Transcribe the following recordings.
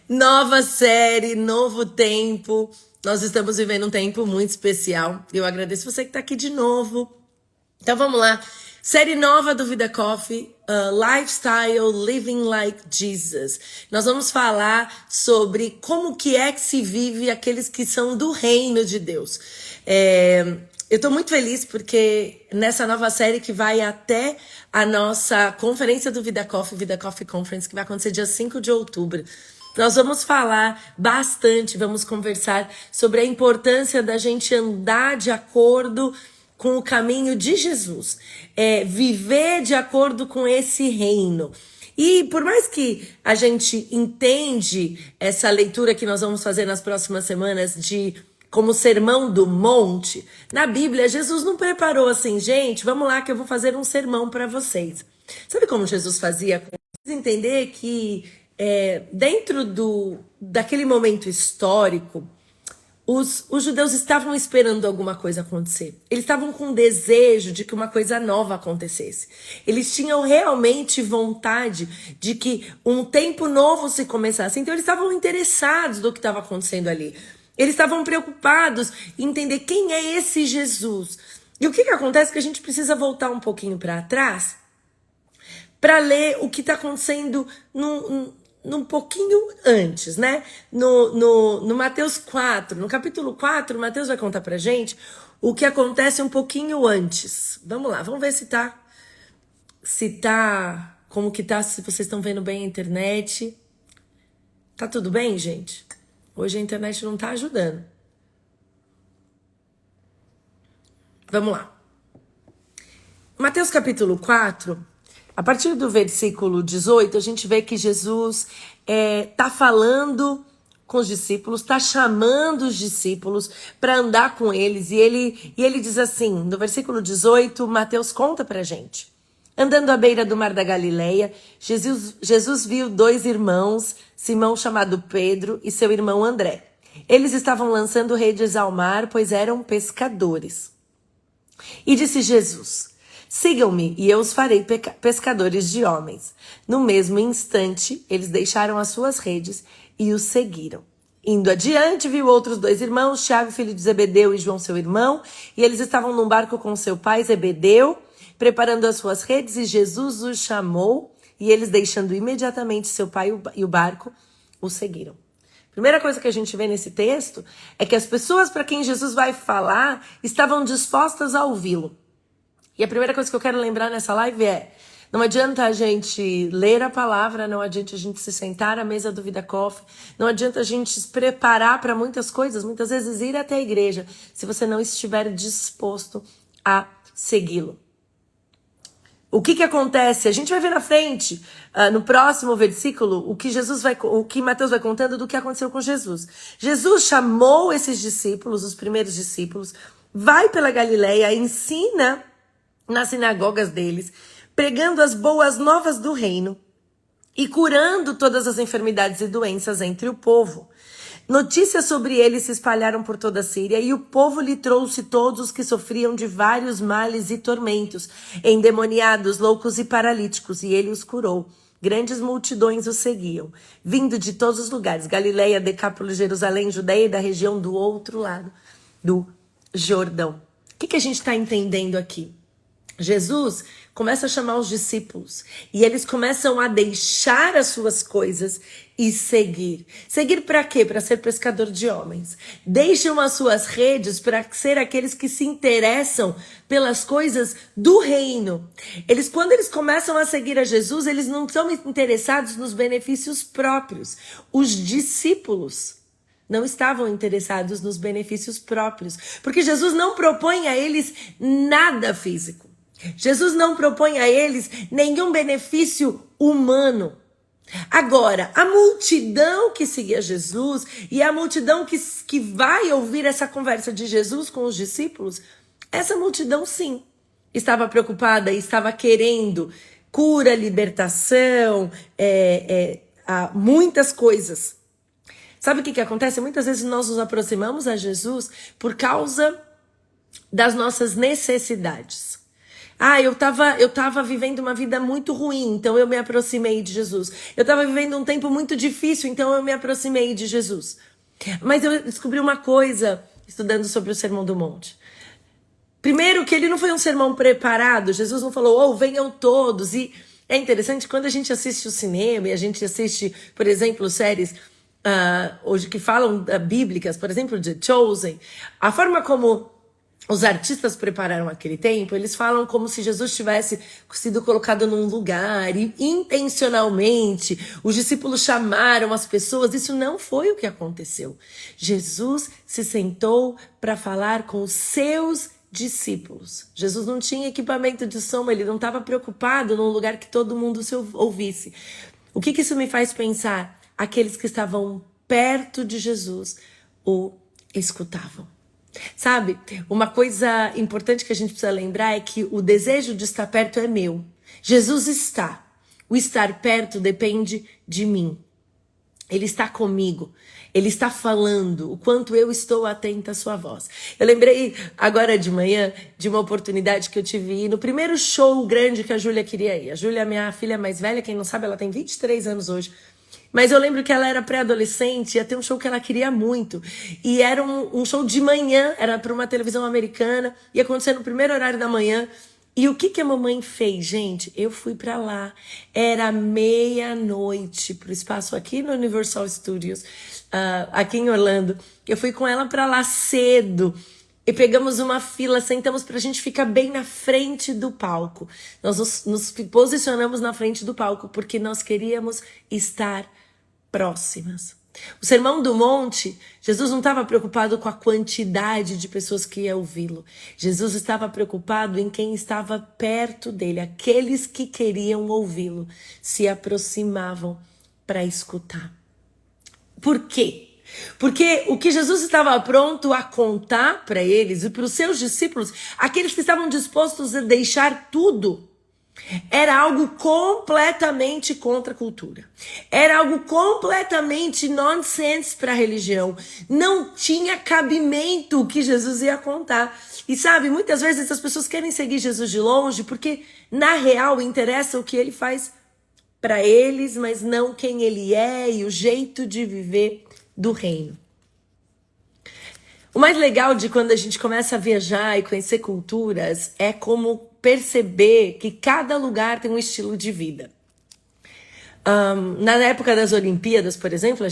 Nova série, novo tempo. Nós estamos vivendo um tempo muito especial. Eu agradeço você que está aqui de novo. Então vamos lá. Série nova do Vida Coffee, Lifestyle Living Like Jesus. Nós vamos falar sobre como que é que se vive aqueles que são do reino de Deus. Eu estou muito feliz porque nessa nova série que vai até a nossa conferência do Vida Coffee Conference, que vai acontecer dia 5 de outubro, nós vamos falar bastante, vamos conversar sobre a importância da gente andar de acordo com o caminho de Jesus, viver de acordo com esse reino. E por mais que a gente entende essa leitura que nós vamos fazer nas próximas semanas de como sermão do monte, na Bíblia Jesus não preparou assim, gente, vamos lá que eu vou fazer um sermão para vocês. Sabe como Jesus fazia? Vocês entender que dentro daquele momento histórico, os judeus estavam esperando alguma coisa acontecer. Eles estavam com desejo de que uma coisa nova acontecesse. Eles tinham realmente vontade de que um tempo novo se começasse. Então eles estavam interessados no que estava acontecendo ali. Eles estavam preocupados em entender quem é esse Jesus. E o que acontece é que a gente precisa voltar um pouquinho para trás para ler o que está acontecendo num pouquinho antes, né? No Mateus 4, no capítulo 4, Mateus vai contar pra gente o que acontece um pouquinho antes. Vamos lá, vamos ver como que tá, se vocês estão vendo bem a internet. Tá tudo bem, gente? Hoje a internet não tá ajudando. Vamos lá. Mateus capítulo 4, a partir do versículo 18, a gente vê que Jesus tá falando com os discípulos, tá chamando os discípulos para andar com eles. E ele diz assim, no versículo 18, Mateus conta pra gente. Andando à beira do mar da Galileia, Jesus viu dois irmãos, Simão chamado Pedro e seu irmão André. Eles estavam lançando redes ao mar, pois eram pescadores. E disse Jesus: sigam-me e eu os farei pescadores de homens. No mesmo instante, eles deixaram as suas redes e os seguiram. Indo adiante, viu outros dois irmãos, Tiago, filho de Zebedeu, e João, seu irmão, e eles estavam num barco com seu pai, Zebedeu, preparando as suas redes, e Jesus os chamou, e eles, deixando imediatamente seu pai e o barco, os seguiram. Primeira coisa que a gente vê nesse texto é que as pessoas para quem Jesus vai falar estavam dispostas a ouvi-lo. E a primeira coisa que eu quero lembrar nessa live não adianta a gente ler a palavra, não adianta a gente se sentar à mesa do Vida Coffee, não adianta a gente se preparar para muitas coisas, muitas vezes ir até a igreja, se você não estiver disposto a segui-lo. O que acontece? A gente vai ver na frente, no próximo versículo, o que Mateus vai contando do que aconteceu com Jesus. Jesus chamou esses discípulos, os primeiros discípulos, vai pela Galileia, ensina nas sinagogas deles, pregando as boas novas do reino e curando todas as enfermidades e doenças entre o povo. Notícias sobre ele se espalharam por toda a Síria e o povo lhe trouxe todos os que sofriam de vários males e tormentos, endemoniados, loucos e paralíticos, e ele os curou. Grandes multidões o seguiam, vindo de todos os lugares, Galileia, Decápolis, Jerusalém, Judeia e da região do outro lado do Jordão. O que a gente está entendendo aqui? Jesus começa a chamar os discípulos e eles começam a deixar as suas coisas e seguir. Seguir para quê? Para ser pescador de homens. Deixam as suas redes para ser aqueles que se interessam pelas coisas do reino. Quando eles começam a seguir a Jesus, eles não estão interessados nos benefícios próprios. Os discípulos não estavam interessados nos benefícios próprios, porque Jesus não propõe a eles nada físico. Jesus não propõe a eles nenhum benefício humano. Agora, a multidão que seguia Jesus e a multidão que vai ouvir essa conversa de Jesus com os discípulos, essa multidão sim, estava preocupada e estava querendo cura, libertação, muitas coisas. Sabe o que acontece? Muitas vezes nós nos aproximamos a Jesus por causa das nossas necessidades. Eu tava vivendo uma vida muito ruim, então eu me aproximei de Jesus. Eu tava vivendo um tempo muito difícil, então eu me aproximei de Jesus. Mas eu descobri uma coisa estudando sobre o Sermão do Monte. Primeiro, que ele não foi um sermão preparado. Jesus não falou, venham todos. E é interessante, quando a gente assiste o cinema e a gente assiste, por exemplo, séries hoje que falam bíblicas, por exemplo, The Chosen, a forma como os artistas prepararam aquele tempo, eles falam como se Jesus tivesse sido colocado num lugar e intencionalmente os discípulos chamaram as pessoas. Isso não foi o que aconteceu. Jesus se sentou para falar com os seus discípulos. Jesus não tinha equipamento de som, ele não estava preocupado num lugar que todo mundo se ouvisse. O que isso me faz pensar? Aqueles que estavam perto de Jesus o escutavam. Sabe, uma coisa importante que a gente precisa lembrar é que o desejo de estar perto é meu. Jesus está. O estar perto depende de mim. Ele está comigo. Ele está falando o quanto eu estou atenta à sua voz. Eu lembrei agora de manhã de uma oportunidade que eu tive no primeiro show grande que a Júlia queria ir. A Júlia é minha filha mais velha, quem não sabe, ela tem 23 anos hoje. Mas eu lembro que ela era pré-adolescente, ia ter um show que ela queria muito. E era um show de manhã, era para uma televisão americana, ia acontecer no primeiro horário da manhã. E o que a mamãe fez, gente? Eu fui para lá, era meia-noite, pro espaço aqui no Universal Studios, aqui em Orlando. Eu fui com ela para lá cedo. E pegamos uma fila, sentamos pra gente ficar bem na frente do palco. Nós nos posicionamos na frente do palco porque nós queríamos estar próximas. O Sermão do Monte, Jesus não estava preocupado com a quantidade de pessoas que iam ouvi-lo. Jesus estava preocupado em quem estava perto dele. Aqueles que queriam ouvi-lo se aproximavam para escutar. Por quê? Porque o que Jesus estava pronto a contar para eles e para os seus discípulos, aqueles que estavam dispostos a deixar tudo, era algo completamente contra a cultura. Era algo completamente nonsense para a religião. Não tinha cabimento o que Jesus ia contar. E sabe, muitas vezes as pessoas querem seguir Jesus de longe porque, na real, interessa o que ele faz para eles, mas não quem ele é e o jeito de viver do reino. O mais legal de quando a gente começa a viajar e conhecer culturas é como perceber que cada lugar tem um estilo de vida. Na época das Olimpíadas, por exemplo,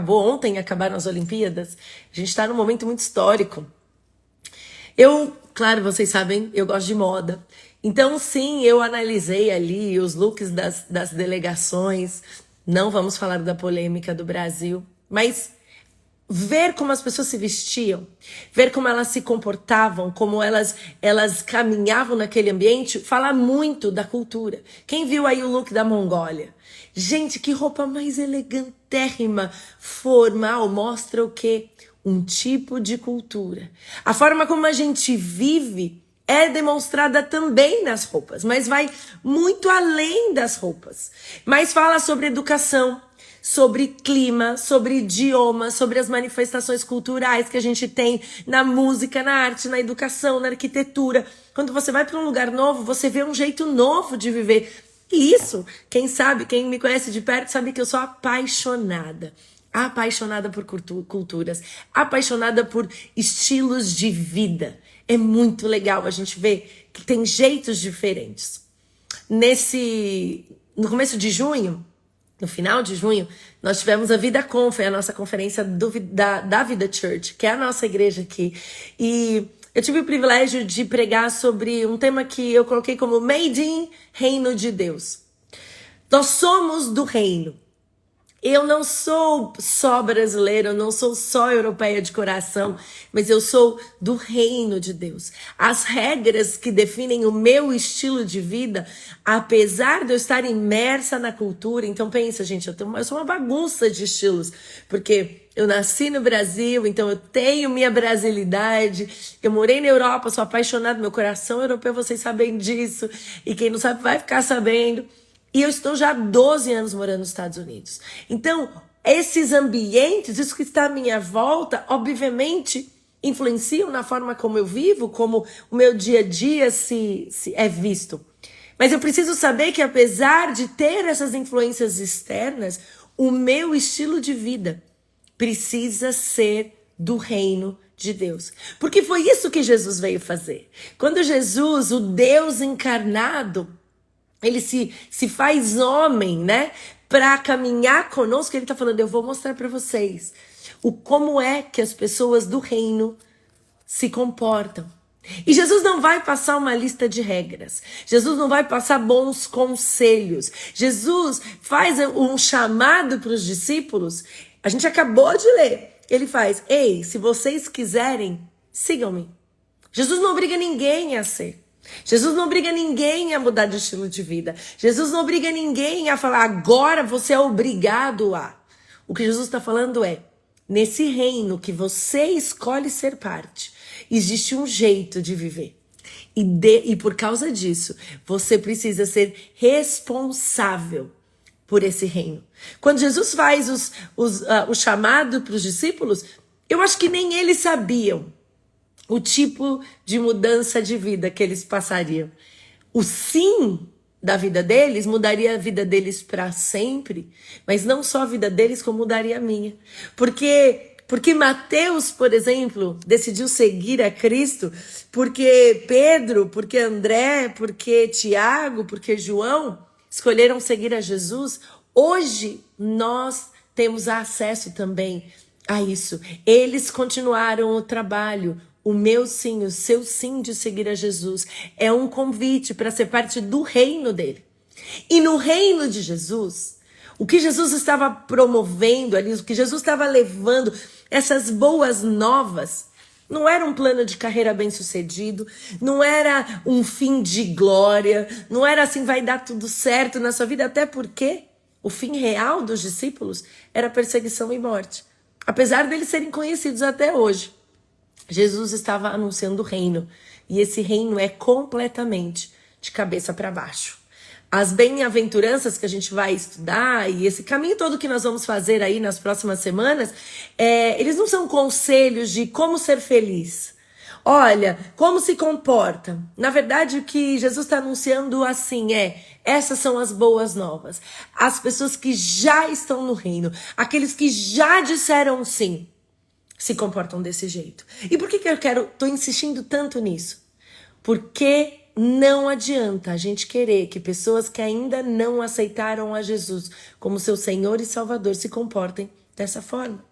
ontem acabaram as Olimpíadas, a gente está num momento muito histórico. Claro, vocês sabem, eu gosto de moda. Então, sim, eu analisei ali os looks das delegações. Não vamos falar da polêmica do Brasil, mas ver como as pessoas se vestiam, ver como elas se comportavam, como elas caminhavam naquele ambiente, fala muito da cultura. Quem viu aí o look da Mongólia? Gente, que roupa mais elegantérrima, formal, mostra o quê? Um tipo de cultura. A forma como a gente vive é demonstrada também nas roupas, mas vai muito além das roupas. Mas fala sobre educação, sobre clima, sobre idioma, sobre as manifestações culturais que a gente tem na música, na arte, na educação, na arquitetura. Quando você vai para um lugar novo, você vê um jeito novo de viver. E isso, quem me conhece de perto, sabe que eu sou apaixonada por culturas, apaixonada por estilos de vida. É muito legal a gente ver que tem jeitos diferentes. No começo de junho, no final de junho, nós tivemos a Vida Conf, a nossa conferência da Vida Church, que é a nossa igreja aqui. E eu tive o privilégio de pregar sobre um tema que eu coloquei como Made in Reino de Deus. Nós somos do reino. Eu não sou só brasileira, eu não sou só europeia de coração, mas eu sou do reino de Deus. As regras que definem o meu estilo de vida, apesar de eu estar imersa na cultura, então pensa, gente, eu sou uma bagunça de estilos, porque eu nasci no Brasil, então eu tenho minha brasilidade, eu morei na Europa, sou apaixonada, meu coração europeu, vocês sabem disso, e quem não sabe vai ficar sabendo. E eu estou já há 12 anos morando nos Estados Unidos. Então, esses ambientes, isso que está à minha volta, obviamente, influenciam na forma como eu vivo, como o meu dia a dia se é visto. Mas eu preciso saber que apesar de ter essas influências externas, o meu estilo de vida precisa ser do reino de Deus. Porque foi isso que Jesus veio fazer. Quando Jesus, o Deus encarnado, ele se faz homem, né? Para caminhar conosco, ele está falando, eu vou mostrar para vocês como é que as pessoas do reino se comportam. E Jesus não vai passar uma lista de regras. Jesus não vai passar bons conselhos. Jesus faz um chamado para os discípulos. A gente acabou de ler. Ele faz, ei, se vocês quiserem, sigam-me. Jesus não obriga ninguém a ser. Jesus não obriga ninguém a mudar de estilo de vida. Jesus não obriga ninguém a falar, agora você é obrigado a. O que Jesus está falando é, nesse reino que você escolhe ser parte, existe um jeito de viver. E por causa disso, você precisa ser responsável por esse reino. Quando Jesus faz o chamado para os discípulos, eu acho que nem eles sabiam o tipo de mudança de vida que eles passariam. O sim da vida deles mudaria a vida deles para sempre, mas não só a vida deles, como mudaria a minha. Porque Mateus, por exemplo, decidiu seguir a Cristo, porque Pedro, porque André, porque Tiago, porque João escolheram seguir a Jesus. Hoje nós temos acesso também a isso. Eles continuaram o trabalho. O meu sim, o seu sim de seguir a Jesus é um convite para ser parte do reino dele. E no reino de Jesus, o que Jesus estava promovendo ali, o que Jesus estava levando, essas boas novas, não era um plano de carreira bem-sucedido, não era um fim de glória, não era assim, vai dar tudo certo na sua vida, até porque o fim real dos discípulos era perseguição e morte. Apesar deles serem conhecidos até hoje, Jesus estava anunciando o reino, e esse reino é completamente de cabeça para baixo. As bem-aventuranças que a gente vai estudar e esse caminho todo que nós vamos fazer aí nas próximas semanas, eles não são conselhos de como ser feliz. Olha, como se comporta. Na verdade, o que Jesus está anunciando assim essas são as boas novas. As pessoas que já estão no reino, aqueles que já disseram sim, se comportam desse jeito. E por que tô insistindo tanto nisso? Porque não adianta a gente querer que pessoas que ainda não aceitaram a Jesus como seu Senhor e Salvador se comportem dessa forma.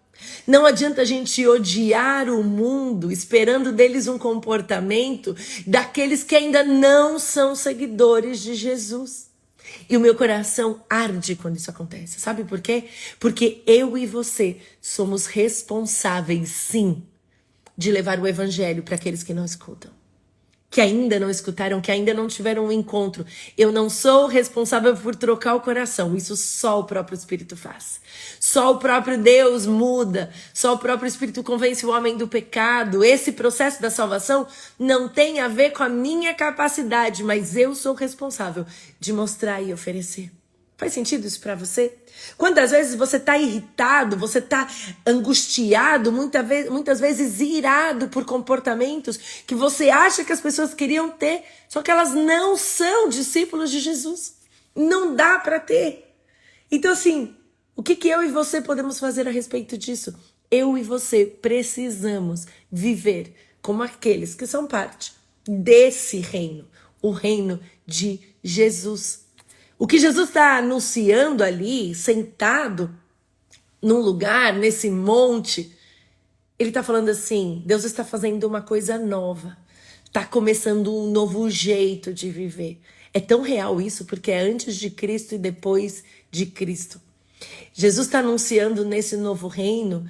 Não adianta a gente odiar o mundo esperando deles um comportamento daqueles que ainda não são seguidores de Jesus. E o meu coração arde quando isso acontece. Sabe por quê? Porque eu e você somos responsáveis, sim, de levar o evangelho para aqueles que não escutam. Que ainda não escutaram, que ainda não tiveram um encontro. Eu não sou responsável por trocar o coração. Isso só o próprio Espírito faz. Só o próprio Deus muda. Só o próprio Espírito convence o homem do pecado. Esse processo da salvação não tem a ver com a minha capacidade, mas eu sou responsável de mostrar e oferecer. Faz sentido isso para você? Quantas vezes você está irritado, você está angustiado, muitas vezes irado por comportamentos que você acha que as pessoas queriam ter, só que elas não são discípulos de Jesus. Não dá para ter. Então assim, o que eu e você podemos fazer a respeito disso? Eu e você precisamos viver como aqueles que são parte desse reino, o reino de Jesus. O que Jesus está anunciando ali, sentado num lugar, nesse monte, ele está falando assim, Deus está fazendo uma coisa nova, está começando um novo jeito de viver. É tão real isso, porque é antes de Cristo e depois de Cristo. Jesus está anunciando nesse novo reino,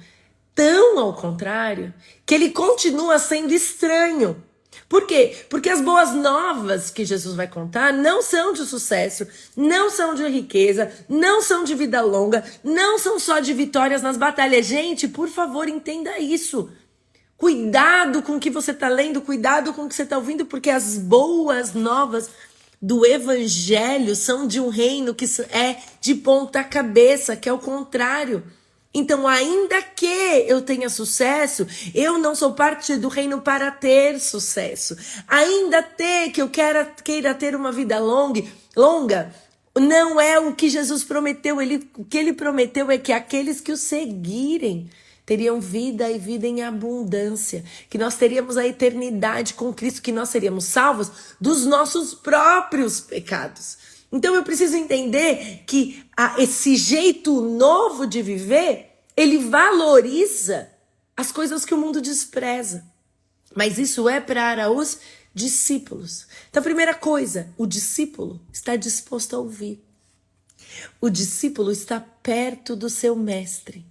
tão ao contrário, que ele continua sendo estranho. Por quê? Porque as boas novas que Jesus vai contar não são de sucesso, não são de riqueza, não são de vida longa, não são só de vitórias nas batalhas. Gente, por favor, entenda isso. Cuidado com o que você está lendo, cuidado com o que você está ouvindo, porque as boas novas do evangelho são de um reino que é de ponta cabeça, que é o contrário. Então, ainda que eu tenha sucesso, eu não sou parte do reino para ter sucesso. Ainda que eu queira ter uma vida longa, não é o que Jesus prometeu. O que ele prometeu é que aqueles que o seguirem teriam vida e vida em abundância, que nós teríamos a eternidade com Cristo, que nós seríamos salvos dos nossos próprios pecados. Então eu preciso entender que esse jeito novo de viver, ele valoriza as coisas que o mundo despreza. Mas isso é para os discípulos. Então, a primeira coisa, o discípulo está disposto a ouvir. O discípulo está perto do seu mestre.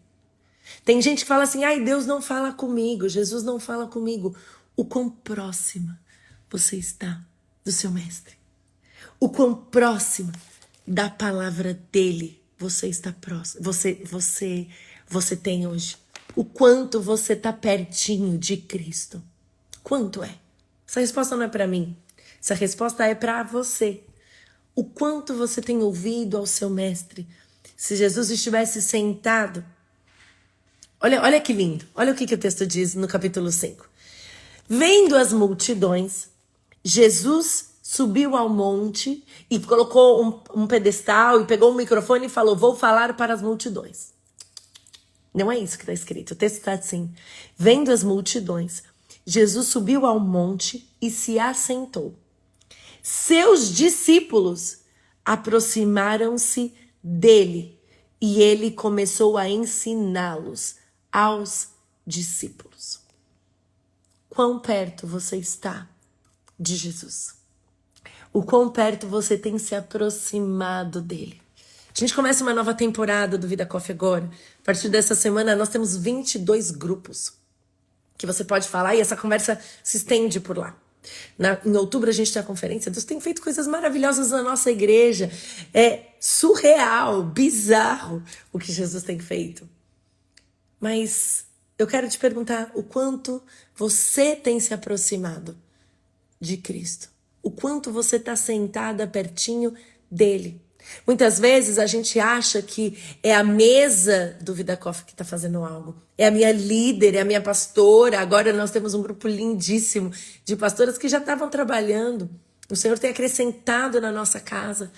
Tem gente que fala assim, ai, Deus não fala comigo, Jesus não fala comigo. O quão próxima você está do seu mestre. O quão próximo da palavra dele você está próximo. Você tem hoje. O quanto você está pertinho de Cristo. Quanto é? Essa resposta não é para mim. Essa resposta é para você. O quanto você tem ouvido ao seu mestre. Se Jesus estivesse sentado. Olha que lindo. Olha o que o texto diz no capítulo 5. Vendo as multidões, Jesus subiu ao monte e colocou um pedestal e pegou um microfone e falou, vou falar para as multidões. Não é isso que está escrito. O texto está assim. Vendo as multidões, Jesus subiu ao monte e se assentou. Seus discípulos aproximaram-se dele e ele começou a ensiná-los aos discípulos. Quão perto você está de Jesus? O quão perto você tem se aproximado dele? A gente começa uma nova temporada do Vida Coffee agora. A partir dessa semana nós temos 22 grupos que você pode falar e essa conversa se estende por lá. Em outubro a gente tem a conferência. Deus tem feito coisas maravilhosas na nossa igreja. É surreal, bizarro o que Jesus tem feito. Mas eu quero te perguntar o quanto você tem se aproximado de Cristo. O quanto você está sentada pertinho dele. Muitas vezes a gente acha que é a mesa do Vida Coffee que está fazendo algo. É a minha líder, é a minha pastora. Agora nós temos um grupo lindíssimo de pastoras que já estavam trabalhando. O Senhor tem acrescentado na nossa casa.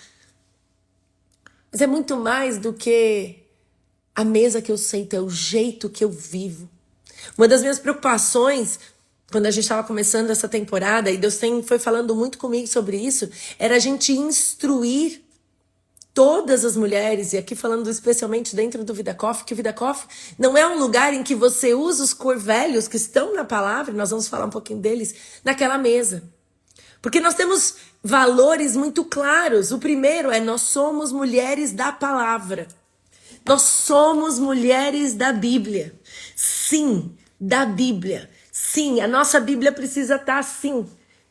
Mas é muito mais do que a mesa que eu sento, é o jeito que eu vivo. Uma das minhas preocupações, quando a gente estava começando essa temporada, e Deus foi falando muito comigo sobre isso, era a gente instruir todas as mulheres, e aqui falando especialmente dentro do Vida Coffee, que o Vida Coffee não é um lugar em que você usa os corvelhos que estão na palavra, nós vamos falar um pouquinho deles, naquela mesa. Porque nós temos valores muito claros. O primeiro é nós somos mulheres da palavra. Nós somos mulheres da Bíblia. Sim, da Bíblia. Sim, a nossa Bíblia precisa estar assim,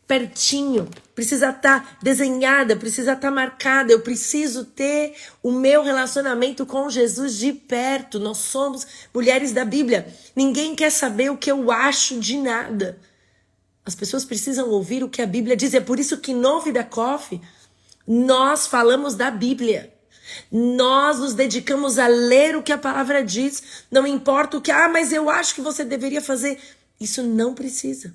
pertinho, precisa estar desenhada, precisa estar marcada. Eu preciso ter o meu relacionamento com Jesus de perto. Nós somos mulheres da Bíblia. Ninguém quer saber o que eu acho de nada. As pessoas precisam ouvir o que a Bíblia diz. É por isso que no Vida Coffee nós falamos da Bíblia. Nós nos dedicamos a ler o que a palavra diz. Não importa o que, mas eu acho que você deveria fazer. Isso não precisa.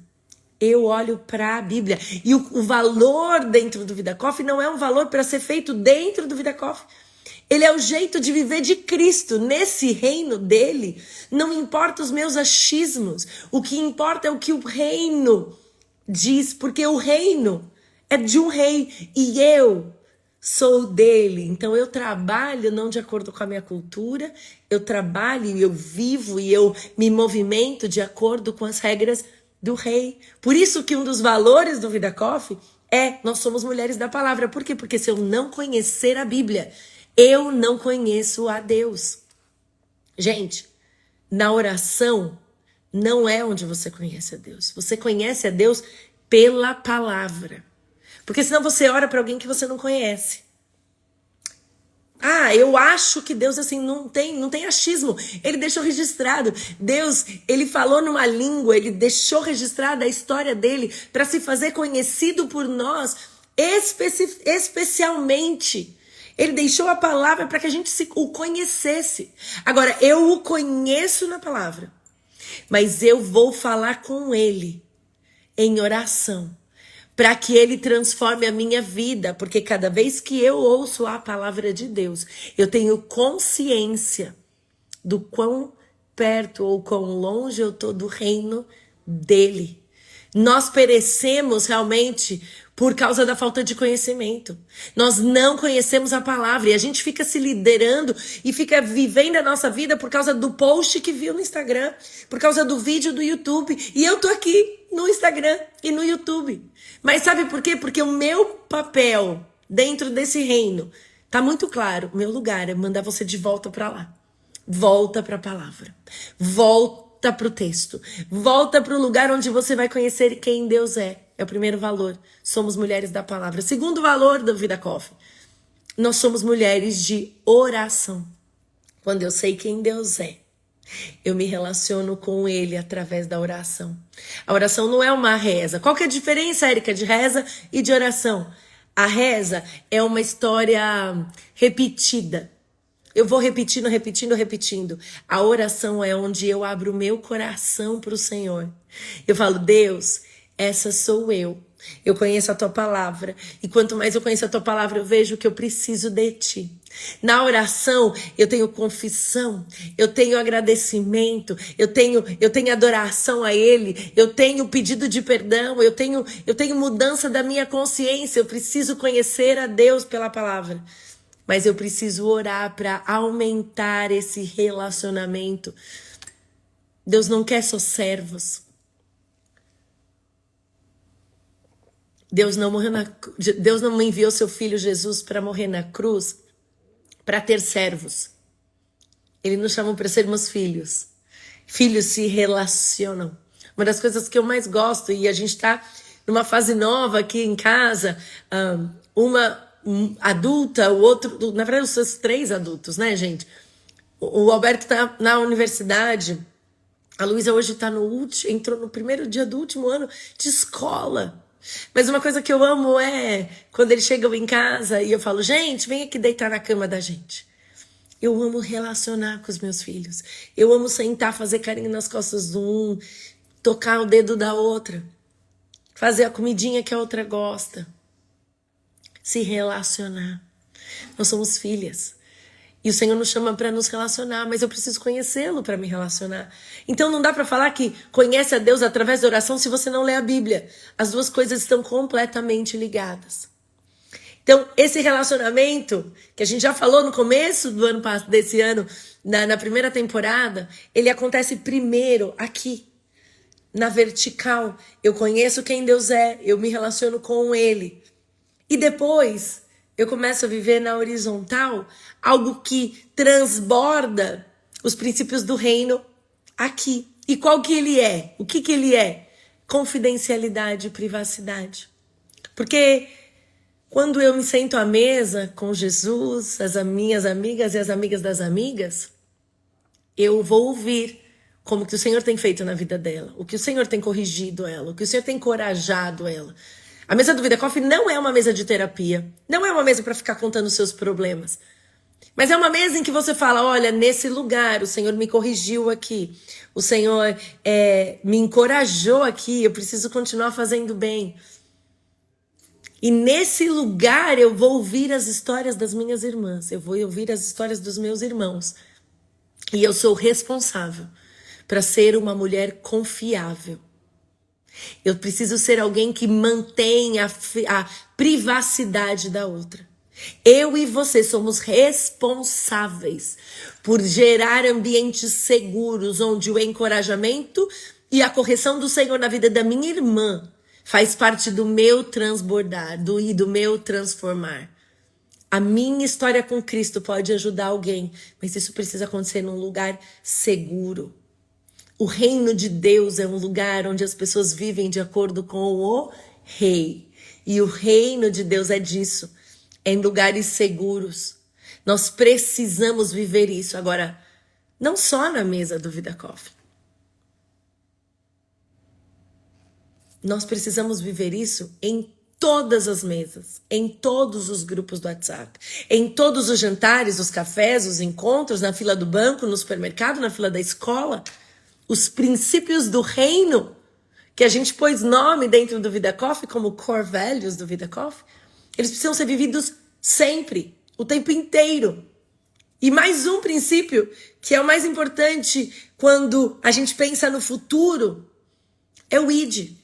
Eu olho para a Bíblia. E o valor dentro do Vida Coffee não é um valor para ser feito dentro do Vida Coffee. Ele é o jeito de viver de Cristo. Nesse reino dele, não importa os meus achismos. O que importa é o que o reino diz. Porque o reino é de um rei. E eu sou dele. Então eu trabalho não de acordo com a minha cultura. Eu trabalho e eu vivo e eu me movimento de acordo com as regras do rei. Por isso que um dos valores do Vida Coffee é nós somos mulheres da palavra. Por quê? Porque se eu não conhecer a Bíblia, eu não conheço a Deus. Gente, na oração não é onde você conhece a Deus. Você conhece a Deus pela palavra. Porque senão você ora para alguém que você não conhece. Eu acho que Deus assim não tem achismo. Ele deixou registrado. Deus, ele falou numa língua, ele deixou registrada a história dele para se fazer conhecido por nós, especialmente. Ele deixou a palavra para que a gente o conhecesse. Agora, eu o conheço na palavra, mas eu vou falar com ele em oração, para que ele transforme a minha vida, porque cada vez que eu ouço a palavra de Deus, eu tenho consciência do quão perto ou quão longe eu tô do reino dele. Nós perecemos realmente por causa da falta de conhecimento. Nós não conhecemos a palavra e a gente fica se liderando e fica vivendo a nossa vida por causa do post que viu no Instagram, por causa do vídeo do YouTube. E eu tô aqui no Instagram e no YouTube. Mas sabe por quê? Porque o meu papel dentro desse reino tá muito claro. O meu lugar é mandar você de volta para lá. Volta para a palavra. Volta para o texto. Volta para o lugar onde você vai conhecer quem Deus é. É o primeiro valor. Somos mulheres da palavra. Segundo valor do Vida Coffee. Nós somos mulheres de oração. Quando eu sei quem Deus é, eu me relaciono com Ele através da oração. A oração não é uma reza. Qual que é a diferença, Érica, de reza e de oração? A reza é uma história repetida. Eu vou repetindo, repetindo, repetindo. A oração é onde eu abro o meu coração para o Senhor. Eu falo, Deus, essa sou eu. Eu conheço a tua palavra. E quanto mais eu conheço a tua palavra, eu vejo que eu preciso de ti. Na oração, eu tenho confissão, eu tenho agradecimento, eu tenho adoração a Ele, eu tenho pedido de perdão, eu tenho mudança da minha consciência. Eu preciso conhecer a Deus pela palavra. Mas eu preciso orar para aumentar esse relacionamento. Deus não quer só servos. Deus não enviou seu filho Jesus para morrer na cruz para ter servos. Ele nos chamou para sermos filhos. Filhos se relacionam. Uma das coisas que eu mais gosto, e a gente está numa fase nova aqui em casa, uma adulta, o outro, na verdade, os 3 adultos, né, gente? O Alberto tá na universidade, a Luísa hoje entrou no primeiro dia do último ano de escola. Mas uma coisa que eu amo é quando eles chegam em casa e eu falo, gente, vem aqui deitar na cama da gente. Eu amo relacionar com os meus filhos. Eu amo sentar, fazer carinho nas costas do um, tocar o dedo da outra, fazer a comidinha que a outra gosta. Se relacionar. Nós somos filhas. E o Senhor nos chama para nos relacionar, mas eu preciso conhecê-lo para me relacionar. Então não dá para falar que conhece a Deus através da oração se você não lê a Bíblia. As duas coisas estão completamente ligadas. Então, esse relacionamento, que a gente já falou no começo do ano passado, desse ano, na primeira temporada, ele acontece primeiro aqui, na vertical. Eu conheço quem Deus é, eu me relaciono com Ele. E depois, eu começo a viver na horizontal algo que transborda os princípios do reino aqui. E qual que ele é? O que ele é? Confidencialidade e privacidade. Porque quando eu me sento à mesa com Jesus, as minhas amigas e as amigas das amigas, eu vou ouvir como que o Senhor tem feito na vida dela, o que o Senhor tem corrigido ela, o que o Senhor tem encorajado ela. A mesa do Vida Coffee não é uma mesa de terapia, não é uma mesa para ficar contando os seus problemas, mas é uma mesa em que você fala, olha, nesse lugar o Senhor me corrigiu aqui, o Senhor me encorajou aqui, eu preciso continuar fazendo bem. E nesse lugar eu vou ouvir as histórias das minhas irmãs, eu vou ouvir as histórias dos meus irmãos. E eu sou responsável para ser uma mulher confiável. Eu preciso ser alguém que mantenha a privacidade da outra. Eu e você somos responsáveis por gerar ambientes seguros onde o encorajamento e a correção do Senhor na vida da minha irmã faz parte do meu transbordar e do meu transformar. A minha história com Cristo pode ajudar alguém, mas isso precisa acontecer num lugar seguro. O reino de Deus é um lugar onde as pessoas vivem de acordo com o rei. E o reino de Deus é disso, é em lugares seguros. Nós precisamos viver isso. Agora, não só na mesa do Vida Coffee. Nós precisamos viver isso em todas as mesas, em todos os grupos do WhatsApp, em todos os jantares, os cafés, os encontros, na fila do banco, no supermercado, na fila da escola. Os princípios do reino, que a gente pôs nome dentro do Vida Coffee, como core values do Vida Coffee, eles precisam ser vividos sempre, o tempo inteiro. E mais um princípio, que é o mais importante quando a gente pensa no futuro, é o ID.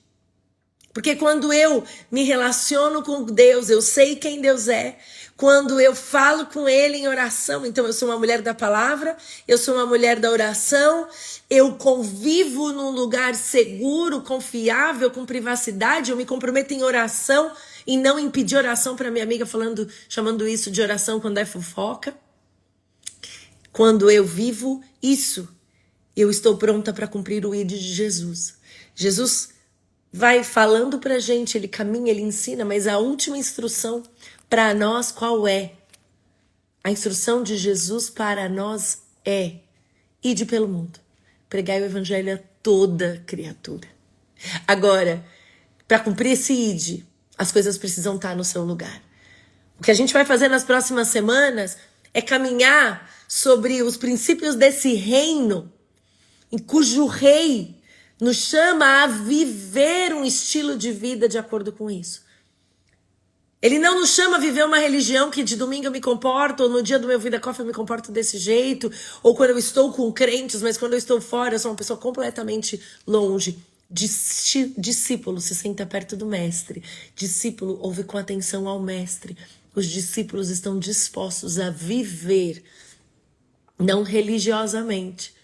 Porque quando eu me relaciono com Deus, eu sei quem Deus é. Quando eu falo com Ele em oração, então eu sou uma mulher da palavra, eu sou uma mulher da oração, eu convivo num lugar seguro, confiável, com privacidade, eu me comprometo em oração e não em pedir oração para minha amiga chamando isso de oração quando é fofoca. Quando eu vivo isso, eu estou pronta para cumprir o ID de Jesus. Jesus vai falando pra gente, ele caminha, ele ensina, mas a última instrução para nós qual é? A instrução de Jesus para nós é: ide pelo mundo, pregai o evangelho a toda criatura. Agora, para cumprir esse ide, as coisas precisam estar no seu lugar. O que a gente vai fazer nas próximas semanas é caminhar sobre os princípios desse reino, em cujo rei nos chama a viver um estilo de vida de acordo com isso. Ele não nos chama a viver uma religião que de domingo eu me comporto, ou no dia do meu Vida Coffee eu me comporto desse jeito, ou quando eu estou com crentes, mas quando eu estou fora eu sou uma pessoa completamente longe. Discípulo se senta perto do mestre. Discípulo ouve com atenção ao mestre. Os discípulos estão dispostos a viver, não religiosamente,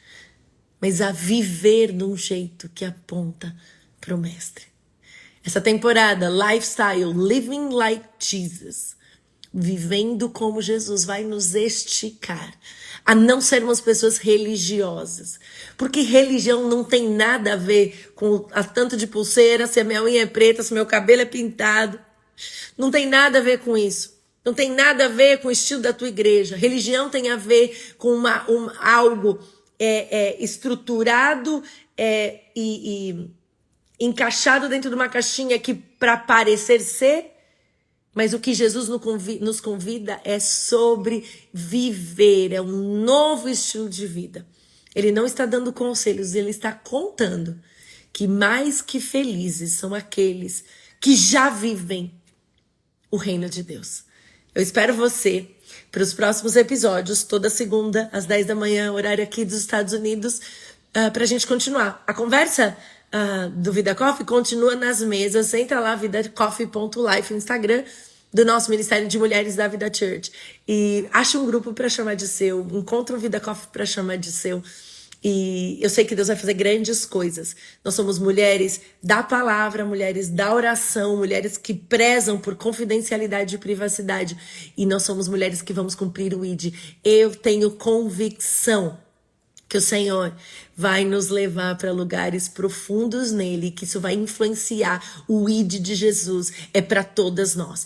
mas a viver de um jeito que aponta para o mestre. Essa temporada, Lifestyle, Living Like Jesus, vivendo como Jesus, vai nos esticar a não sermos pessoas religiosas. Porque religião não tem nada a ver com a tanto de pulseira, se a minha unha é preta, se meu cabelo é pintado. Não tem nada a ver com isso. Não tem nada a ver com o estilo da tua igreja. Religião tem a ver com algo estruturado e encaixado dentro de uma caixinha que para parecer ser, mas o que Jesus nos convida é sobre viver, é um novo estilo de vida. Ele não está dando conselhos, ele está contando que mais que felizes são aqueles que já vivem o reino de Deus. Eu espero você para os próximos episódios, toda segunda, às 10 da manhã, horário aqui dos Estados Unidos, para a gente continuar. A conversa do Vida Coffee continua nas mesas. Entra lá, vidacoffee.life, no Instagram do nosso Ministério de Mulheres da Vida Church. E acha um grupo para chamar de seu, encontra um Vida Coffee para chamar de seu. E eu sei que Deus vai fazer grandes coisas. Nós somos mulheres da palavra, mulheres da oração, mulheres que prezam por confidencialidade e privacidade. E nós somos mulheres que vamos cumprir o ID. Eu tenho convicção que o Senhor vai nos levar para lugares profundos nele, que isso vai influenciar o ID de Jesus. É para todas nós.